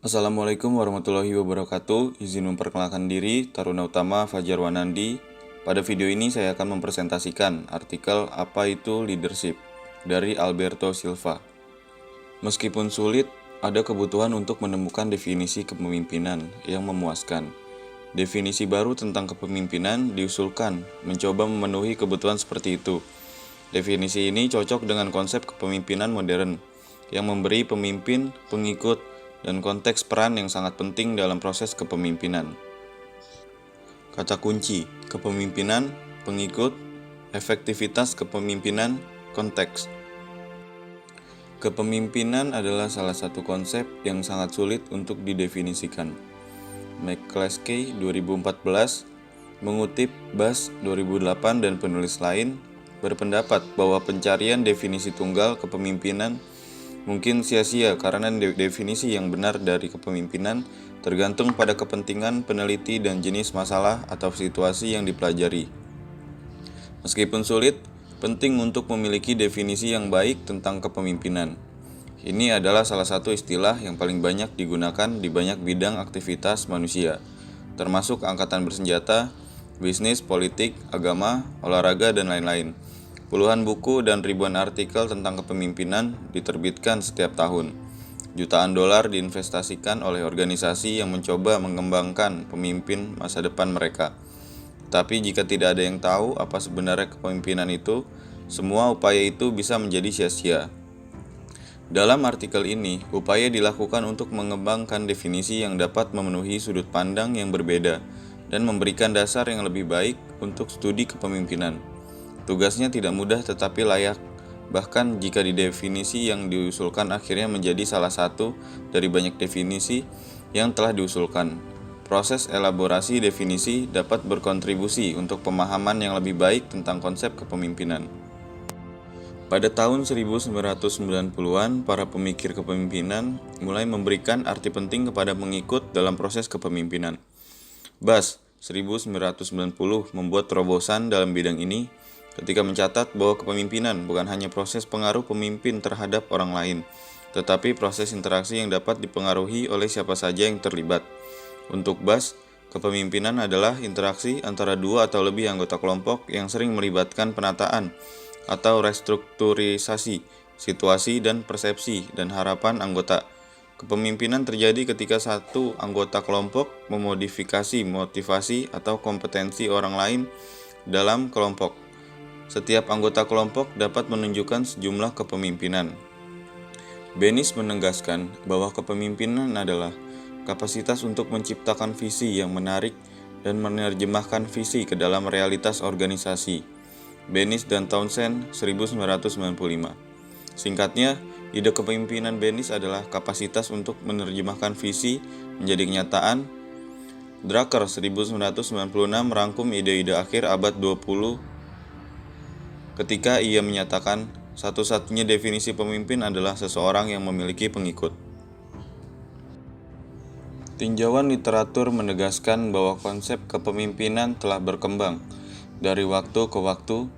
Assalamualaikum warahmatullahi wabarakatuh. Izin memperkenalkan diri, Taruna Utama Fajar Wanandi. Pada video ini saya akan mempresentasikan artikel Apa itu Leadership dari Alberto Silva. Meskipun sulit, ada kebutuhan untuk menemukan definisi kepemimpinan yang memuaskan. Definisi baru tentang kepemimpinan diusulkan, mencoba memenuhi kebutuhan seperti itu. Definisi ini cocok dengan konsep kepemimpinan modern, yang memberi pemimpin, pengikut, dan konteks peran yang sangat penting dalam proses kepemimpinan. Kata kunci: kepemimpinan, pengikut, efektivitas kepemimpinan, konteks. Kepemimpinan adalah salah satu konsep yang sangat sulit untuk didefinisikan. McCluskey 2014 mengutip Bass 2008 dan penulis lain berpendapat bahwa pencarian definisi tunggal kepemimpinan mungkin sia-sia karena definisi yang benar dari kepemimpinan tergantung pada kepentingan peneliti dan jenis masalah atau situasi yang dipelajari. Meskipun sulit, penting untuk memiliki definisi yang baik tentang kepemimpinan. Ini adalah salah satu istilah yang paling banyak digunakan di banyak bidang aktivitas manusia, termasuk angkatan bersenjata, bisnis, politik, agama, olahraga, dan lain-lain. Puluhan buku dan ribuan artikel tentang kepemimpinan diterbitkan setiap tahun. Jutaan dolar diinvestasikan oleh organisasi yang mencoba mengembangkan pemimpin masa depan mereka. Tapi jika tidak ada yang tahu apa sebenarnya kepemimpinan itu, semua upaya itu bisa menjadi sia-sia. Dalam artikel ini, upaya dilakukan untuk mengembangkan definisi yang dapat memenuhi sudut pandang yang berbeda dan memberikan dasar yang lebih baik untuk studi kepemimpinan. Tugasnya tidak mudah tetapi layak, bahkan jika di definisi yang diusulkan akhirnya menjadi salah satu dari banyak definisi yang telah diusulkan. Proses elaborasi definisi dapat berkontribusi untuk pemahaman yang lebih baik tentang konsep kepemimpinan. Pada tahun 1990-an, para pemikir kepemimpinan mulai memberikan arti penting kepada pengikut dalam proses kepemimpinan. Bass 1990 membuat terobosan dalam bidang ini ketika mencatat bahwa kepemimpinan bukan hanya proses pengaruh pemimpin terhadap orang lain, tetapi proses interaksi yang dapat dipengaruhi oleh siapa saja yang terlibat. Untuk Bass, kepemimpinan adalah interaksi antara dua atau lebih anggota kelompok yang sering melibatkan penataan atau restrukturisasi situasi dan persepsi dan harapan anggota. Kepemimpinan terjadi ketika satu anggota kelompok memodifikasi motivasi atau kompetensi orang lain dalam kelompok. Setiap anggota kelompok dapat menunjukkan sejumlah kepemimpinan. Bennis menegaskan bahwa kepemimpinan adalah kapasitas untuk menciptakan visi yang menarik dan menerjemahkan visi ke dalam realitas organisasi. Bennis dan Townsend 1995. Singkatnya, ide kepemimpinan Bennis adalah kapasitas untuk menerjemahkan visi menjadi kenyataan. Drucker 1996 merangkum ide-ide akhir abad 20 ketika ia menyatakan satu-satunya definisi pemimpin adalah seseorang yang memiliki pengikut. Tinjauan literatur menegaskan bahwa konsep kepemimpinan telah berkembang dari waktu ke waktu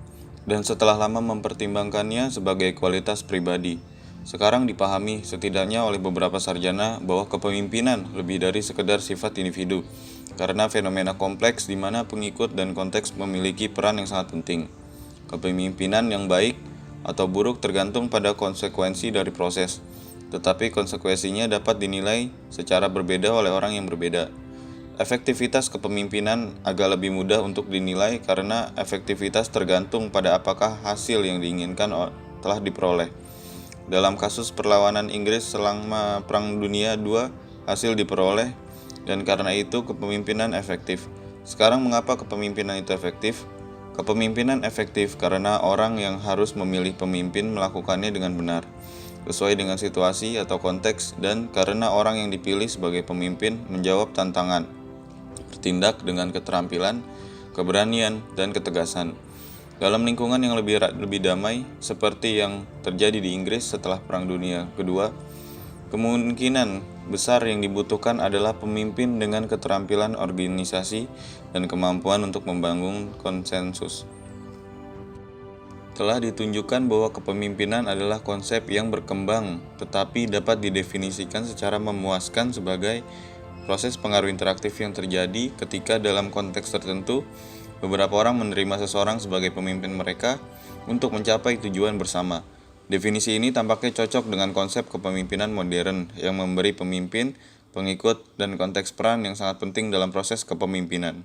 dan setelah lama mempertimbangkannya sebagai kualitas pribadi. Sekarang dipahami setidaknya oleh beberapa sarjana bahwa kepemimpinan lebih dari sekedar sifat individu, karena fenomena kompleks di mana pengikut dan konteks memiliki peran yang sangat penting. Kepemimpinan yang baik atau buruk tergantung pada konsekuensi dari proses, tetapi konsekuensinya dapat dinilai secara berbeda oleh orang yang berbeda. Efektivitas kepemimpinan agak lebih mudah untuk dinilai karena efektivitas tergantung pada apakah hasil yang diinginkan telah diperoleh. Dalam kasus perlawanan Inggris selama Perang Dunia II, hasil diperoleh, dan karena itu kepemimpinan efektif. Sekarang mengapa kepemimpinan itu efektif? Kepemimpinan efektif karena orang yang harus memilih pemimpin melakukannya dengan benar, sesuai dengan situasi atau konteks, dan karena orang yang dipilih sebagai pemimpin menjawab tantangan, bertindak dengan keterampilan, keberanian, dan ketegasan. Dalam lingkungan yang lebih damai, seperti yang terjadi di Inggris setelah Perang Dunia Kedua, kemungkinan besar yang dibutuhkan adalah pemimpin dengan keterampilan organisasi dan kemampuan untuk membangun konsensus. Telah ditunjukkan bahwa kepemimpinan adalah konsep yang berkembang, tetapi dapat didefinisikan secara memuaskan sebagai proses pengaruh interaktif yang terjadi ketika dalam konteks tertentu, beberapa orang menerima seseorang sebagai pemimpin mereka untuk mencapai tujuan bersama. Definisi ini tampaknya cocok dengan konsep kepemimpinan modern yang memberi pemimpin, pengikut, dan konteks peran yang sangat penting dalam proses kepemimpinan.